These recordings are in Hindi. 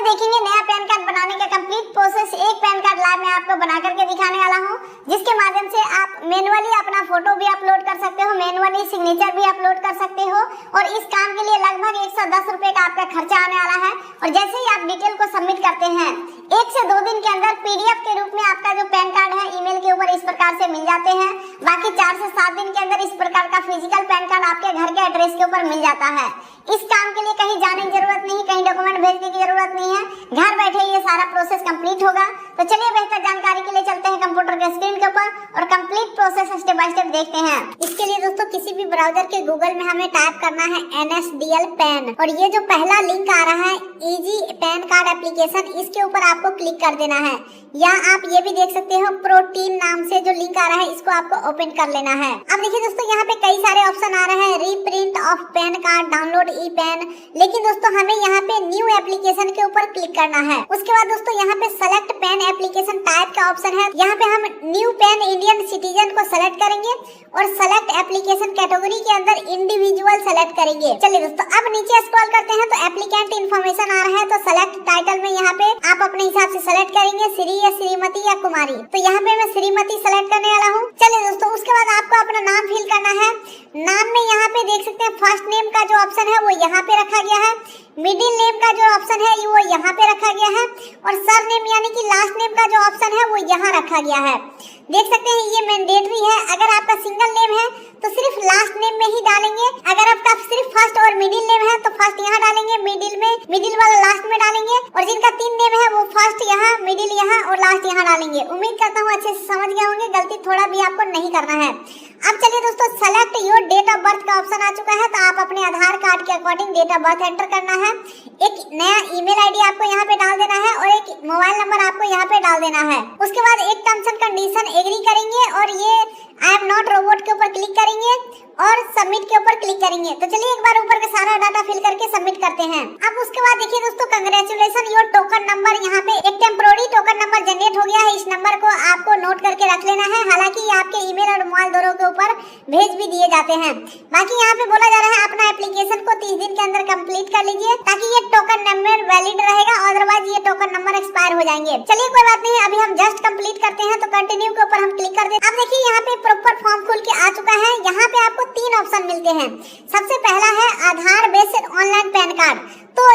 देखेंगे नया पैन कार्ड बनाने का कंप्लीट प्रोसेस। एक पैन कार्ड लाइव मैं आपको बना करके दिखाने वाला हूं, जिसके माध्यम से आप मैनुअली अपना फोटो भी अपलोड कर सकते हो, मैनुअली सिग्नेचर भी अपलोड कर सकते हो। और इस काम के लिए लगभग 110 रुपए का आपका खर्चा आने वाला है। और जैसे ही आप डिटेल को सबमिट करते हैं, 1 से 2 दिन के अंदर पीडीएफ के रूप में आपका जो पैन कार्ड है ईमेल के ऊपर इस प्रकार से मिल जाते हैं। बाकी 4 से 7 दिन के अंदर इस प्रकार का फिजिकल पैन कार्ड आपके घर के एड्रेस के ऊपर मिल जाता है। इस काम के लिए कहीं जाने की जरूरत नहीं, कहीं डॉक्यूमेंट भेजने की जरूरत नहीं है, घर बैठे ये सारा प्रोसेस कंप्लीट होगा। तो चलिए बेहतर जानकारी के लिए चलते हैं कंप्यूटर के स्क्रीन के ऊपर और complete process step by step देखते हैं। इसके लिए दोस्तों किसी भी ब्राउजर के गूगल में हमें टाइप करना है NSDL पैन, और ये जो पहला लिंक आ रहा है इजी पैन कार्ड एप्लीकेशन, इसके ऊपर आपको क्लिक कर देना है। या आप ये भी देख सकते हो प्रोटीन नाम से जो लिंक आ रहा है, इसको आपको ओपन कर लेना है। अब देखिए दोस्तों, यहाँ पे कई सारे ऑप्शन आ रहे हैं, reprint of pan card, download e PAN, लेकिन दोस्तों हमें यहाँ पे न्यू एप्लीकेशन के ऊपर क्लिक करना है। उसके बाद दोस्तों यहाँ पे सेलेक्ट पैन एप्लीकेशन टाइप का ऑप्शन है, यहाँ पे हम न्यू पैन इंडियन सिटीजन को सेलेक्ट करेंगे और सेलेक्ट एप्लीकेशन कैटेगरी के अंदर इंडिविजुअल सेलेक्ट करेंगे। चलिए दोस्तों, अब नीचे स्क्रॉल करते हैं तो एप्लीकेंट इन्फॉर्मेशन आ रहा है, तो सेलेक्ट टाइटल में यहाँ पे आप अपने हिसाब से सेलेक्ट करेंगे, श्री या श्रीमती या कुमारी। तो यहाँ पे मैं श्रीमती सेलेक्ट करने वाला हूँ। चलिए दोस्तों, उसके बाद आपको अपना नाम फिल करना है। नाम में यहाँ पे देख सकते हैं फर्स्ट नेम का जो ऑप्शन है वो यहाँ पे रखा गया है, मिडिल नेम का जो ऑप्शन है वो यहाँ पे रखा गया है, और सर नेम यानी कि लास्ट नेम का जो ऑप्शन है वो यहाँ रखा गया है। देख सकते हैं ये मैंडेटरी है। अगर आपका सिंगल नेम है तो सिर्फ लास्ट नेम में ही डालेंगे, अगर आपका सिर्फ फर्स्ट और मिडिल नेम है तो फर्स्ट यहाँ डालेंगे, मिडिल वाला लास्ट में डालेंगे, और जिनका 3 नेम है वो फर्स्ट यहाँ, मिडिल यहाँ और लास्ट यहाँ डालेंगे। उम्मीद करता हूँ अच्छे से समझ गए होंगे, गलती थोड़ा भी आपको नहीं करना है। अब चलिए दोस्तों, select your date of birth का ऑप्शन आ चुका है, तो आप अपने आधार कार्ड के according date of birth enter करना है। एक नया ईमेल आईडी आपको यहाँ पे डाल देना है और एक मोबाइल नंबर आपको यहाँ पे डाल देना है। उसके बाद एक टर्म्स एंड कंडीशन एग्री करेंगे और ये आई एम नॉट रोबोट के ऊपर क्लिक करेंगे और सबमिट के ऊपर क्लिक करेंगे। तो चलिए एक बार ऊपर का सारा डाटा फिल करके सबमिट करते हैं। अब उसके बाद देखिए दोस्तों, कंग्रेचुलेशन योर टोकन नंबर, यहाँ पे एक टेम्पोररी टोकन नंबर जनरेट हो गया है। इस नंबर को आपको नोट करके रख लेना है, हालांकि ये आपके ईमेल और मोबाइल दोनों के ऊपर भेज भी दिए जाते हैं। बाकी यहाँ पे बोला जा रहा है अपना एप्लीकेशन को 30 दिन के अंदर कंप्लीट कर लीजिए, ताकि ये टोकन नंबर वैलिड रहेगा, अदरवाइज ये टोकन नंबर एक्सपायर हो जाएंगे। चलिए कोई बात नहीं, अभी हम जस्ट कंप्लीट करते हैं, तो कंटिन्यू के ऊपर हम क्लिक कर दें। अब देखिए यहाँ पे प्रॉपर फॉर्म खुल के आ चुका है। यहाँ पे आपको 3 ऑप्शन मिलते हैं। सबसे पहला है आधार बेस्ड ऑनलाइन पैन कार्ड। तो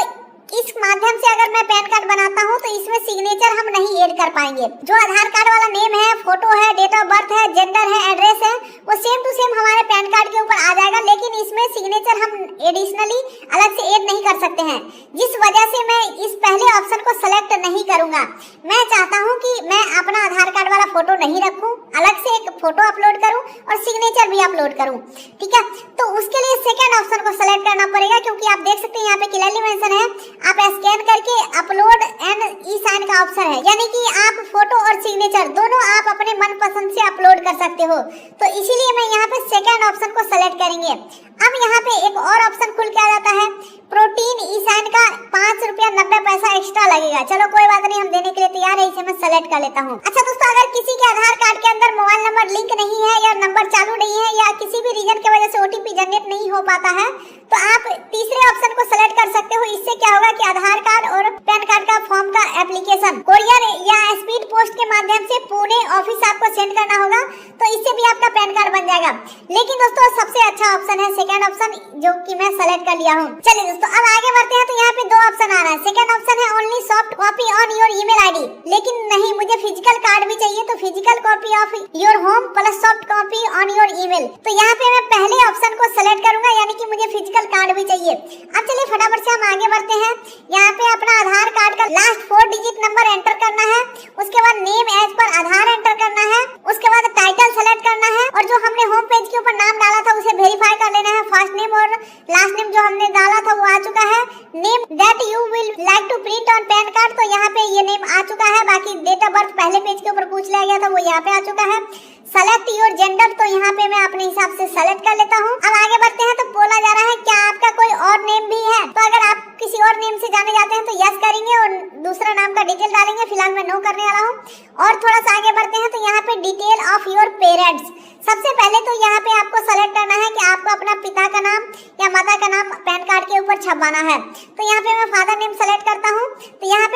इस माध्यम से अगर मैं पैन कार्ड बनाता हूँ तो इसमें सिग्नेचर हम नहीं ऐड कर पाएंगे। जो आधार कार्ड वाला नेम है, फोटो है, डेट ऑफ बर्थ है, जेंडर है, एड्रेस है, वो सेम टू सेम हमारे पैन कार्ड के ऊपर आ जाएगा, लेकिन इसमें सिग्नेचर हम एडिशनली अलग से ऐड नहीं कर सकते हैं, जिस वजह से मैं इस पहले ऑप्शन को सेलेक्ट नहीं करूंगा। मैं चाहता हूं कि मैं अपना आधार कार्ड वाला फोटो नहीं रखूं, अलग से एक फोटो अपलोड करूं और सिग्नेचर भी अपलोड करूं, ठीक है। तो उसके लिए सेकंड ऑप्शन को सेलेक्ट करना पड़ेगा, क्योंकि आप देख सकते हैं यहाँ पे क्लियरली मेंशन है, आप स्कैन करके अपलोड एंड ई साइन का ऑप्शन है, यानी कि आप फोटो और सिग्नेचर दोनों आप अपने मनपसंद से अपलोड कर सकते हो। तो इसीलिए मैं यहाँ पे सेकंड ऑप्शन को सेलेक्ट करेंगे। अब यहाँ पे एक और ऑप्शन खुल के आ जाता है, प्रोटीन ई साइन का 5 रुपया 90 पैसा एक्स्ट्रा लगेगा। चलो कोई बात नहीं, हम देने के लिए तैयार है, इसे मैं सेलेक्ट कर लेता हूँ। अच्छा दोस्तों, अगर किसी के आधार कार्ड के अंदर मोबाइल नंबर लिंक नहीं है या नंबर चालू नहीं है या किसी भी रीजन की वजह से OTP जनरेट नहीं हो पाता है, तो आप तीसरे ऑप्शन को सेलेक्ट कर सकते हो। इससे क्या होगा कि आधार कार्ड और पैन कार्ड का फॉर्म का एप्लीकेशन कोरियर या स्पीड पोस्ट के माध्यम से पुणे ऑफिस आपको सेंड करना होगा, तो इससे भी आपका पैन कार्ड बन जाएगा। लेकिन दोस्तों सबसे अच्छा ऑप्शन है सेकंड ऑप्शन, जो कि मैं सेलेक्ट कर लिया हूँ। चलिए दोस्तों, अब आगे बढ़ते हैं। तो यहाँ पे 2 ऑप्शन आ रहा है। सेकंड ऑप्शन है only soft copy on your email ID, लेकिन नहीं, मुझे फिजिकल कार्ड भी चाहिए, तो physical copy of your home plus soft copy on your email. तो यहाँ पे मैं पहले ऑप्शन को सेलेक्ट करूंगा, यानी कि मुझे फिजिकल कार्ड भी चाहिए। अब चलिए फटाफट से हम आगे बढ़ते हैं। यहाँ पे अपना आधार कार्ड का लास्ट 4 डिजिट नंबर एंटर करना है, उसके बाद नेम एज पर आधार एंटर करना है, उसके बाद टाइटल सेलेक्ट करना है, और जो हमने होम पेज के ऊपर नाम डाला था उसे वेरीफाई कर लेना है। फर्स्ट नेम और लास्ट नेम जो हमने डाला था वो आ चुका है। Name that you will like to print on PAN card, तो यहाँ पे ये नेम आ चुका है। बाकी डेट ऑफ बर्थ पहले पेज के ऊपर पूछ लिया गया था, वो यहाँ पे आ चुका है। सेलेक्ट योर जेंडर, तो यहाँ पे मैं अपने हिसाब से सेलेक्ट कर लेता हूँ। अब आगे बढ़ते हैं। तो बोला जा रहा है क्या आपका कोई और नेम भी है, तो अगर आप किसी और नेम से जाने जाते हैं तो यस करेंगे और दूसरा नाम का डिटेल डालेंगे। फिलहाल मैं नो करने वाला हूँ। और थोड़ा सा आगे बढ़ते हैं। तो यहाँ पे डिटेल ऑफ योर पेरेंट्स, सबसे पहले तो यहाँ पे आपको सेलेक्ट करना है कि आपको अपना पिता का नाम या माता का नाम पैन कार्ड के ऊपर छपवाना है। तो यहाँ पे मैं फादर नेम सेलेक्ट करता हूँ। तो यहाँ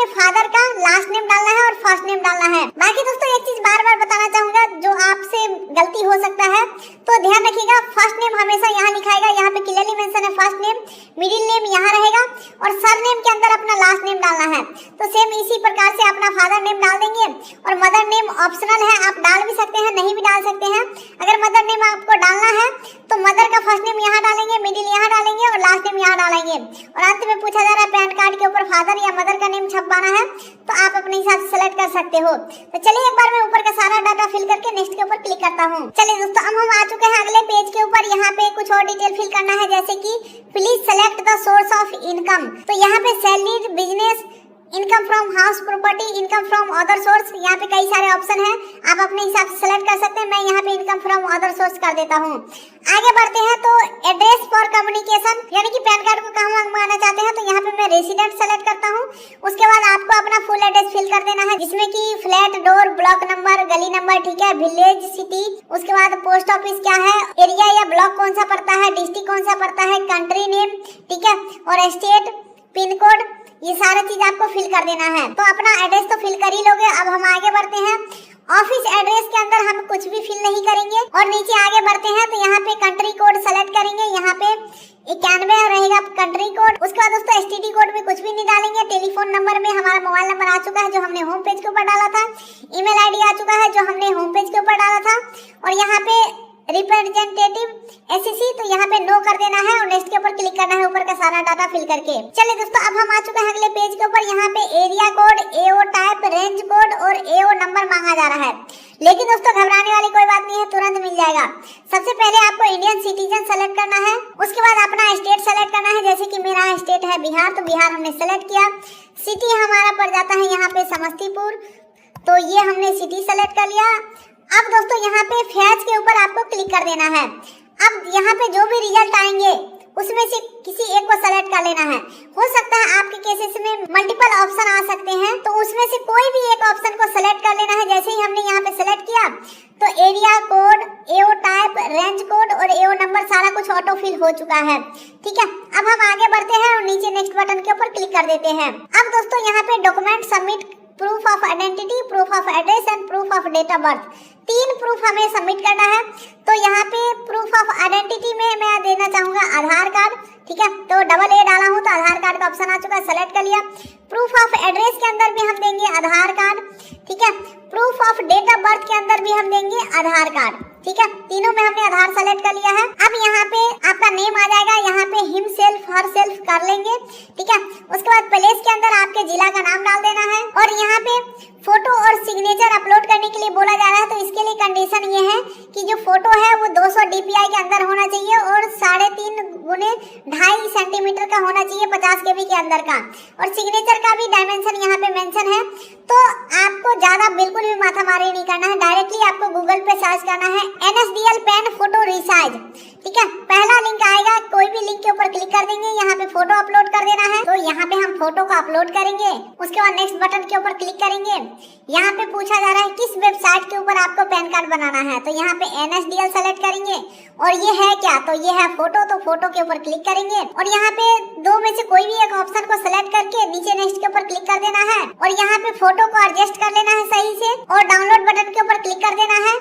फर्स्ट नेम, मिडिल नेम यहाँ रहेगा और सरनेम के अंदर अपना लास्ट नेम डालना है। तो सेम इसी प्रकार से अपना फादर नेम डाल देंगे और मदर नेम ऑप्शनल है, आप डाल भी सकते हैं, नहीं भी डाल सकते हैं। अगर मदर नेम आपको डालना है तो मदर का फर्स्ट नेम यहाँ डालेंगे, मिडिल यहाँ डालेंगे और लास्ट नेम यहाँ डालेंगे। और अंत में पूछा जा रहा है पैन कार्ड के ऊपर फादर या मदर का नेम छपवाना है, तो आप अपने हिसाब से सेलेक्ट कर सकते हो। तो चलिए एक बार मैं ऊपर का सारा डाटा फिल करके नेक्स्ट के ऊपर क्लिक करता हूँ। चलिए दोस्तों, अब हम आ चुके हैं अगले पेज के ऊपर। यहाँ पे कुछ और डिटेल फिल करना है, जैसे कि please select the source of income. तो यहाँ पे salary, business, income from house property, income from other source, यहाँ पे कई सारे ऑप्शन हैं, आप अपने हिसाब से सेलेक्ट कर सकते हैं। मैं यहाँ पे इनकम फ्रॉम अदर सोर्स कर देता हूँ। आगे बढ़ते हैं तो एड्रेस फॉर कम्युनिकेशन, यानी कि पैन कार्ड को कहाँ मंगवाना चाहते हैं, तो यहाँ पे मैं रेसिडेंट सेलेक्ट करता हूँ। उसके बाद आपको अपना फुल एड्रेस फिल कर देना है, जिसमें कि फ्लैट, डोर, ब्लॉक नंबर, गली नंबर, ठीक है, विलेज, सिटी, उसके बाद पोस्ट ऑफिस क्या है, एरिया या ब्लॉक कौन सा पड़ता है, डिस्ट्रिक्ट कौन सा पड़ता है, कंट्री नेम, ठीक है, और स्टेट, पिन कोड, ये सारा चीज आपको फिल कर देना है। तो अपना एड्रेस तो फिल कर ही लोगे। अब हम आगे बढ़ते हैं। ऑफिस एड्रेस के अंदर हम कुछ भी फिल नहीं करेंगे और नीचे आगे बढ़ते हैं तो यहाँ पे कंट्री कोड सेलेक्ट करेंगे। यहाँ पे 91 रहेगा कंट्री कोड। उसके बाद दोस्तों एसटीडी कोड में कुछ भी नहीं डालेंगे। टेलीफोन नंबर में हमारा मोबाइल नंबर आ चुका है जो हमने होम पेज के ऊपर डाला था। ईमेल आईडी आ चुका है जो हमने होम पेज के ऊपर डाला था। और यहाँ पे रिप्रेजेंटेटिव एसएससी, तो यहाँ पे नो कर देना है और नेक्स्ट के ऊपर क्लिक करना है ऊपर का सारा डाटा फिल करके। चलिए दोस्तों, अब हम आ चुके हैं अगले पेज के ऊपर। यहाँ पे एरिया कोड, एओ टाइप, रेंज कोड और एओ नंबर मांगा जा रहा है, लेकिन दोस्तों घबराने वाली कोई बात नहीं है, तुरंत मिल जाएगा। सबसे पहले आपको इंडियन सिटीजन सेलेक्ट करना है। उसके बाद अपना स्टेट सेलेक्ट करना है, जैसे कि मेरा स्टेट है बिहार, तो बिहार हमने सेलेक्ट किया। सिटी हमारा पड़ जाता है यहाँ पे समस्तीपुर, तो ये हमने सिटी सेलेक्ट कर लिया। अब दोस्तों यहाँ पे फैच के ऊपर आपको क्लिक कर देना है। अब यहाँ पे जो भी रिजल्ट आएंगे उसमें से किसी एक को सेलेक्ट कर लेना है। हो सकता है आपके केसेस में मल्टीपल ऑप्शन आ सकते हैं, तो उसमें से कोई भी एक ऑप्शन को सेलेक्ट कर लेना है। जैसे ही हमने यहाँ पे सेलेक्ट किया तो एरिया कोड, एओ टाइप, रेंज कोड और एओ नंबर सारा कुछ ऑटो फिल हो चुका है, ठीक है। अब हम आगे बढ़ते हैं और नीचे नेक्स्ट बटन के ऊपर क्लिक कर देते हैं। अब दोस्तों यहाँ पे document submit, proof of identity, proof of address and proof of date of birth, 3 proof हमें सबमिट करना है। तो यहाँ पे प्रूफ ऑफ आइडेंटिटी में मैं देना चाहूंगा आधार कार्ड, ठीक है, तो डबल ए डाला हूँ तो आधार कार्ड का ऑप्शन आ चुका है, सेलेक्ट कर लिया। प्रूफ ऑफ एड्रेस के अंदर भी हम देंगे आधार कार्ड, ठीक है। Proof of date of birth के अंदर भी हम देंगे आधार कार्ड, ठीक है। तीनों में हमने आधार सेलेक्ट कर लिया है। अब यहाँ पे आपका नेम आ जाएगा, यहाँ pay him self, her self कर लेंगे, ठीक है। उसके बाद प्लेस के अंदर आपके जिला का नाम डाल देना है। और यहाँ पे फोटो और सिग्नेचर अपलोड करने के लिए बोला जा रहा है, तो इसके लिए कंडीशन ये है कि जो फोटो है वो 200 DPI के अंदर होना चाहिए और 3.5 गुने 2.5 सेंटीमीटर का होना चाहिए, 50 KB के अंदर का। और सिग्नेचर का भी डायमेंशन यहाँ पे मेंशन है। तो आपको ज्यादा बिल्कुल भी माथा मारी नहीं करना है, डायरेक्टली आपको गूगल पे सर्च करना है NSDL पेन फोटो रिसाइज, ठीक है। पहला लिंक आएगा, कोई भी लिंक के ऊपर क्लिक कर देंगे, यहाँ पे फोटो अपलोड कर देना है। तो यहाँ पे हम फोटो को अपलोड करेंगे। उसके बाद नेक्स्ट बटन के ऊपर क्लिक करेंगे। यहाँ पे पूछा जा रहा है किस वेबसाइट के ऊपर आपको पैन कार्ड बनाना है, तो यहाँ पे NSDL सेलेक्ट करेंगे। और ये है क्या, तो ये है फोटो, तो फोटो के ऊपर क्लिक करेंगे और यहाँ पे 2 में से कोई भी एक ऑप्शन को सेलेक्ट करके नीचे नेक्स्ट के ऊपर क्लिक कर देना है। और यहाँ पे फोटो को एडजस्ट कर लेना है सही से और डाउनलोड बटन के ऊपर क्लिक कर देना है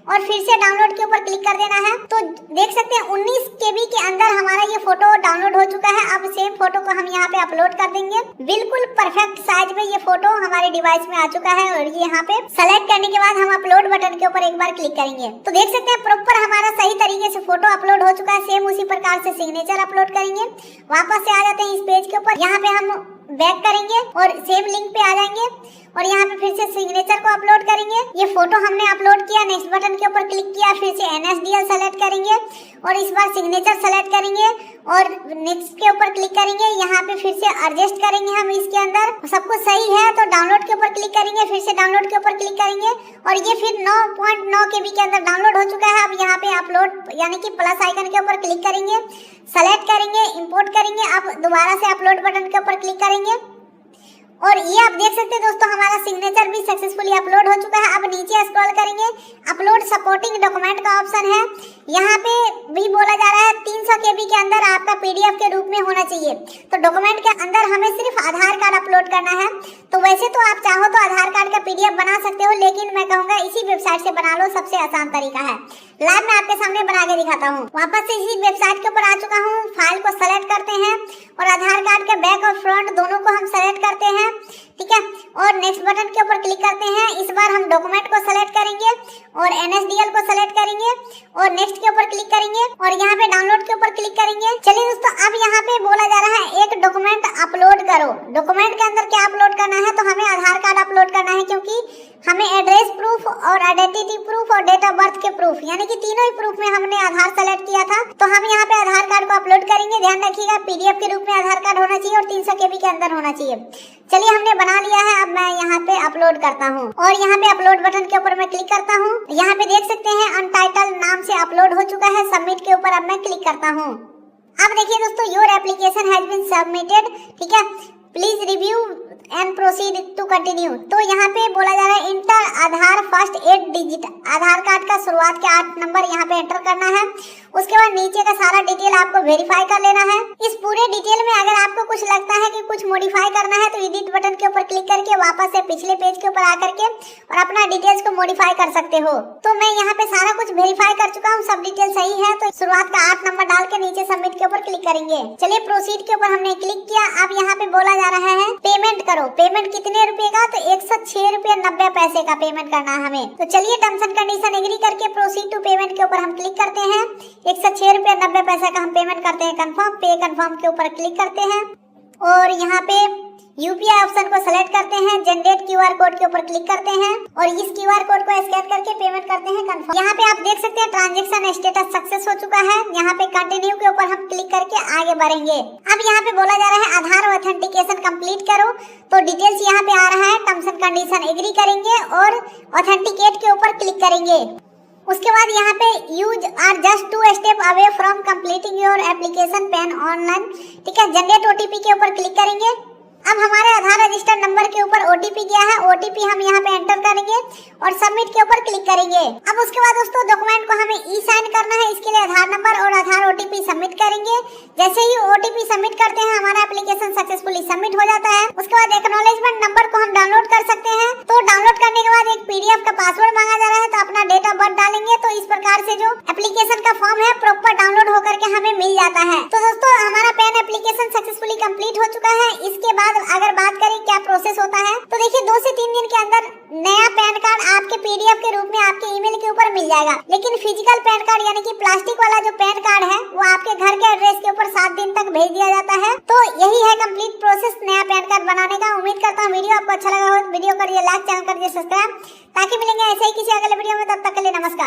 और फिर से डाउनलोड के ऊपर क्लिक कर देना है। तो देख सकते हैं 19 KB के अंदर हमारा ये फोटो डाउनलोड हो चुका है। अब सेम फोटो को हम यहाँ पे अपलोड कर देंगे। बिल्कुल परफेक्ट साइज में ये फोटो हमारे डिवाइस में आ चुका है और ये यहाँ पे सेलेक्ट करने के बाद हम अपलोड बटन के ऊपर एक बार क्लिक करेंगे तो देख सकते हैं प्रॉपर हमारा सही तरीके से फोटो अपलोड हो चुका है। सेम उसी प्रकार से सिग्नेचर अपलोड करेंगे। वापस से आ जाते हैं इस पेज के ऊपर, यहाँ पे हम बैक करेंगे और सेम लिंक पे आ जाएंगे और यहाँ पे फिर से सिग्नेचर को अपलोड करेंगे। ये फोटो हमने अपलोड किया, नेक्स्ट बटन के ऊपर क्लिक किया, फिर से NSDL सेलेक्ट करेंगे और इस बार सिग्नेचर सेलेक्ट करेंगे और नेक्स्ट के ऊपर क्लिक करेंगे। यहाँ पे फिर से एडजस्ट करेंगे हम इसके अंदर, सब कुछ सही है तो डाउनलोड के ऊपर क्लिक करेंगे, फिर से डाउनलोड के ऊपर क्लिक करेंगे और ये फिर 9.9 KB के अंदर डाउनलोड हो चुका है। अब यहाँ पे अपलोड यानी कि प्लस आइकन के ऊपर क्लिक करेंगे, सेलेक्ट करेंगे, इंपोर्ट करेंगे। अब दोबारा से अपलोड बटन के ऊपर क्लिक करेंगे और ये आप देख सकते हैं दोस्तों हमारा सिग्नेचर भी सक्सेसफुली अपलोड हो चुका है। अब नीचे स्क्रॉल करेंगे, अपलोड सपोर्टिंग डॉक्यूमेंट का ऑप्शन है। यहाँ पे भी बोला जा रहा है 300 KB के अंदर आपका PDF के रूप में होना चाहिए। तो डॉक्यूमेंट के अंदर हमें सिर्फ आधार कार्ड अपलोड करना है। तो वैसे तो आप चाहो तो आधार कार्ड का PDF बना सकते हो, लेकिन मैं कहूंगा इसी वेबसाइट से बना लो, सबसे आसान तरीका है। लाइव मैं आपके सामने बना के दिखाता हूँ। वापस से इसी वेबसाइट के ऊपर आ चुका हूँ। फाइल को सेलेक्ट करते हैं और आधार कार्ड के बैक और फ्रंट दोनों को हम सेलेक्ट करते हैं, ठीक है। और नेक्स्ट बटन के ऊपर क्लिक करते हैं। इस बार हम डॉक्यूमेंट को सेलेक्ट करेंगे और NSDL को सेलेक्ट करेंगे और नेक्स्ट के ऊपर क्लिक करेंगे और यहाँ पे डाउनलोड के ऊपर क्लिक करेंगे। चलिए दोस्तों, अब यहाँ पे बोला जा रहा है एक डॉक्यूमेंट अपलोड करो। डॉक्यूमेंट के अंदर क्या अपलोड करना है? तो हमें आधार कार्ड अपलोड करना है, क्योंकि हमें एड्रेस प्रूफ और आइडेंटिटी प्रूफ और डेट ऑफ बर्थ के प्रूफ, यानी कि तीनों ही प्रूफ में हमने आधार सेलेक्ट किया था। तो हम यहाँ पे आधार कार्ड को अपलोड करेंगे। ध्यान रखिएगा PDF के रूप में आधार कार्ड होना चाहिए और 300 KB के अंदर होना चाहिए। चलिए, हमने बना लिया है। अब मैं यहाँ पे अपलोड करता हूँ और यहाँ पे अपलोड बटन के ऊपर मैं क्लिक करता हूँ। यहाँ पे देख सकते हैं अनटाइटल नाम से अपलोड हो चुका है। सबमिट के ऊपर अब मैं क्लिक करता हूँ। अब देखिए दोस्तों, your application has been submitted, ठीक है। Please review and proceed to continue. तो यहाँ पे बोला जा रहा है enter Aadhaar first 8 digit. Aadhaar card का शुरुआत के 8 नंबर यहाँ पे एंटर करना है। उसके बाद नीचे का सारा डिटेल आपको वेरीफाई कर लेना है। इस पूरे डिटेल में अगर आपको कुछ लगता है कि कुछ मॉडिफाई करना है तो एडिट बटन के ऊपर क्लिक करके वापस से पिछले पेज के ऊपर आकर के और अपना डिटेल्स को मॉडिफाई कर सकते हो। तो मैं यहाँ पे सारा कुछ वेरीफाई कर चुका हूँ, सब डिटेल सही है। तो शुरुआत का 8 नंबर डाल के नीचे सबमिट के ऊपर क्लिक करेंगे। चलिए, प्रोसीड के ऊपर हमने क्लिक किया। अब यहाँ पे बोला जा रहा है पेमेंट करो। पेमेंट कितने रुपए का? तो 106 रुपये 90 पैसे का पेमेंट करना है हमें। तो चलिए, टर्म्स एंड कंडीशन एग्री करके प्रोसीड टू पेमेंट के ऊपर हम क्लिक करते हैं। 106 रुपये 90 पैसे का हम पेमेंट करते हैं। कंफर्म पे कंफर्म के ऊपर क्लिक करते हैं और यहाँ पे UPI ऑप्शन को सेलेक्ट करते हैं। जनरेट QR कोड के ऊपर क्लिक करते हैं और इस QR कोड को स्कैन करके पेमेंट करते हैं। कंफर्म। यहाँ पे आप देख सकते हैं ट्रांजैक्शन स्टेटस सक्सेस हो चुका है। यहाँ पे कंटिन्यू के ऊपर हम क्लिक करके आगे बढ़ेंगे। अब यहाँ पे बोला जा रहा है आधार ऑथेंटिकेशन कंप्लीट करो। तो डिटेल्स यहाँ पे आ रहा है। टर्म्स एंड कंडीशन एग्री करेंगे और ऑथेंटिकेट के ऊपर क्लिक करेंगे। उसके बाद यहाँ पे you are just 2 step away from completing your application PAN online, ठीक है। जनरेट OTP के ऊपर क्लिक करेंगे। अब हमारे आधार रजिस्टर्ड नंबर के ऊपर OTP गया है। OTP हम यहाँ पे एंटर करेंगे और सबमिट के ऊपर क्लिक करेंगे। अब उसके बाद दोस्तों डॉक्यूमेंट को हमें ई-साइन करना है। इसके लिए आधार नंबर और आधार OTP सबमिट करेंगे। जैसे ही OTP सबमिट करते हैं हमारा एप्लीकेशन सक्सेसफुली सबमिट हो जाता है। उसके बाद एक्नॉलेजमेंट नंबर को हम डाउनलोड कर सकते हैं। तो डाउनलोड करने के बाद एक PDF का पासवर्ड मांगा जा रहा है, तो अपना डेट ऑफ बर्थ डालेंगे। तो इस प्रकार से जो एप्लीकेशन का फॉर्म है प्रॉपर डाउनलोड होकर के हमें मिल जाता है। तो दोस्तों, हमारा पेन एप्लीकेशन सक्सेसफुली कंप्लीट हो चुका है। इसके बाद अगर बात करें क्या प्रोसेस होता है, तो देखिए 2 से 3 दिन के अंदर नया पैन कार्ड आपके PDF के रूप में आपके ईमेल के ऊपर मिल जाएगा। लेकिन फिजिकल पैन कार्ड यानी कि प्लास्टिक वाला जो पैन कार्ड है वो आपके घर के एड्रेस के ऊपर 7 दिन तक भेज दिया जाता है। तो यही है कंप्लीट प्रोसेस नया पैन कार्ड बनाने का। उम्मीद करता हूँ वीडियो आपको अच्छा लगा हो। वीडियो करिए लाइक, चैनल करिए सब्सक्राइब, ताकि मिलेंगे ऐसे ही किसी अगले वीडियो में। तब तक के लिए नमस्कार।